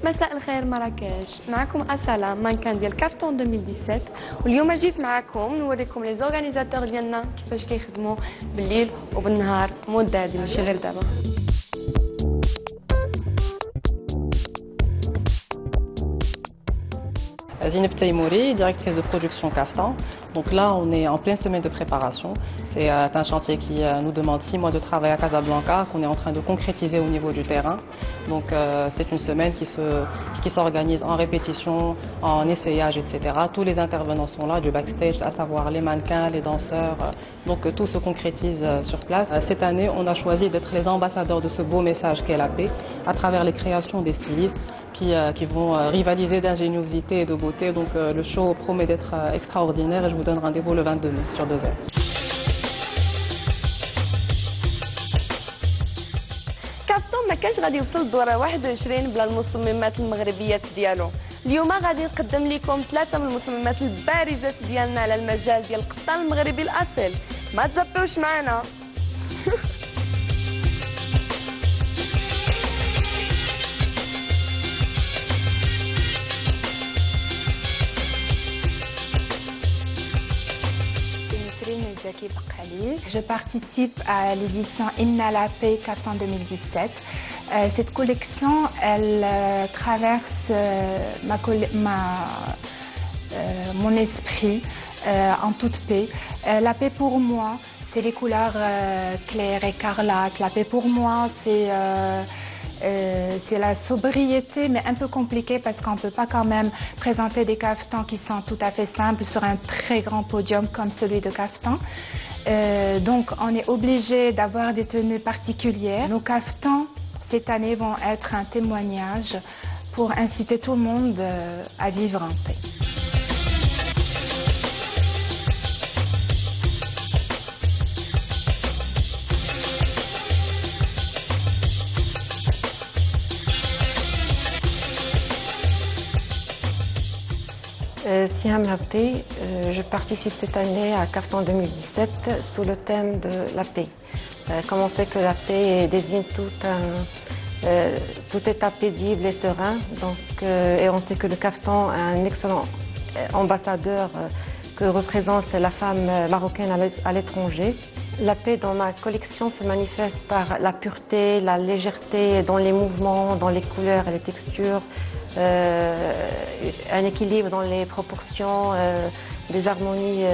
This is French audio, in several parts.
مساء الخير مراكش، معكم أسالة مانكان ديال كارتون 2017 واليوم جيت معكم نوريكم لي زورغانيزاتور ديالنا كيفاش كيخدموا بالليل وبالنهار مده هادي ماشي غير دابا. Zineb Taimouri, directrice de production Kaftan. Donc là, on est en pleine semaine de préparation. C'est un chantier qui nous demande 6 mois de travail à Casablanca, qu'on est en train de concrétiser au niveau du terrain. Donc c'est une semaine qui s'organise en répétition, en essayage, etc. Tous les intervenants sont là, du backstage, à savoir les mannequins, les danseurs. Donc tout se concrétise sur place. Cette année, on a choisi d'être les ambassadeurs de ce beau message qu'est la paix, à travers les créations des stylistes qui vont rivaliser d'ingéniosité et de beauté. Donc le show promet d'être extraordinaire et je vous donne rendez-vous le 22 mai sur 2R. كافتون ما كانش غادي يوصل الدوره 21 بلا المصممات المغربيات ديالو. اليوم غادي نقدم لكم 3 من المصممات البارزات ديالنا على المجال ديال القفطان المغربي الاصيل. ما تزبطوش معنا. Je participe à l'édition Hymne à la paix Kaftan 2017. Cette collection, elle traverse mon esprit en toute paix. La paix pour moi, c'est les couleurs claires, écarlates. La paix pour moi, c'est la sobriété, mais un peu compliquée parce qu'on ne peut pas quand même présenter des kaftans qui sont tout à fait simples sur un très grand podium comme celui de Kaftan. Donc on est obligé d'avoir des tenues particulières. Nos kaftans, cette année, vont être un témoignage pour inciter tout le monde à vivre en paix. Siham Habté, je participe cette année à Kaftan 2017 sous le thème de la paix. Comme on sait que la paix désigne tout état paisible et serein, et on sait que le Kaftan est un excellent ambassadeur que représente la femme marocaine à l'étranger. La paix dans ma collection se manifeste par la pureté, la légèreté dans les mouvements, dans les couleurs et les textures. Un équilibre dans les proportions, des harmonies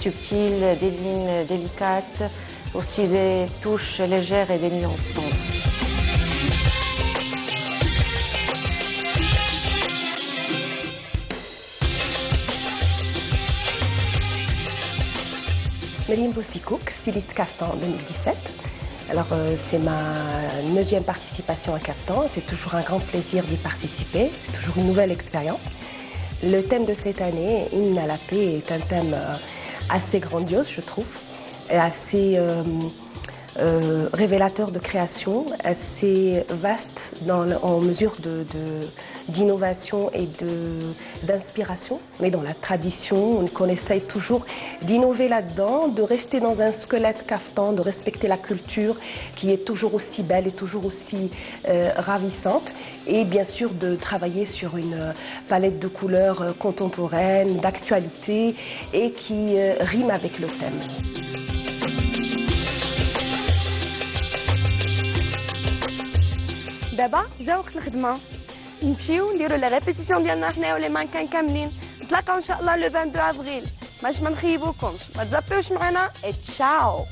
subtiles, des lignes délicates, aussi des touches légères et des nuances tendres. Méline Bossikouk, styliste Kaftan 2017. Alors c'est ma 9e participation à Kaftan, c'est toujours un grand plaisir d'y participer, c'est toujours une nouvelle expérience. Le thème de cette année, Hymne à la paix, est un thème assez grandiose je trouve, et assez révélateur de création, assez vaste en mesure d'innovation et d'inspiration, mais dans la tradition, qu'on essaye toujours d'innover là-dedans, de rester dans un squelette kaftan, de respecter la culture qui est toujours aussi belle et toujours aussi ravissante, et bien sûr de travailler sur une palette de couleurs contemporaines, d'actualité, et qui rime avec le thème. دابا جا وقت الخدمه نمشيو نديرو لا ريبيتيسيون ديالنا حنايا ولي مانكان كاملين. نتلاقاو ان شاء الله لو 22 افريل. باش ما نخيبوكمش ما تزابيوش معنا. تشاو.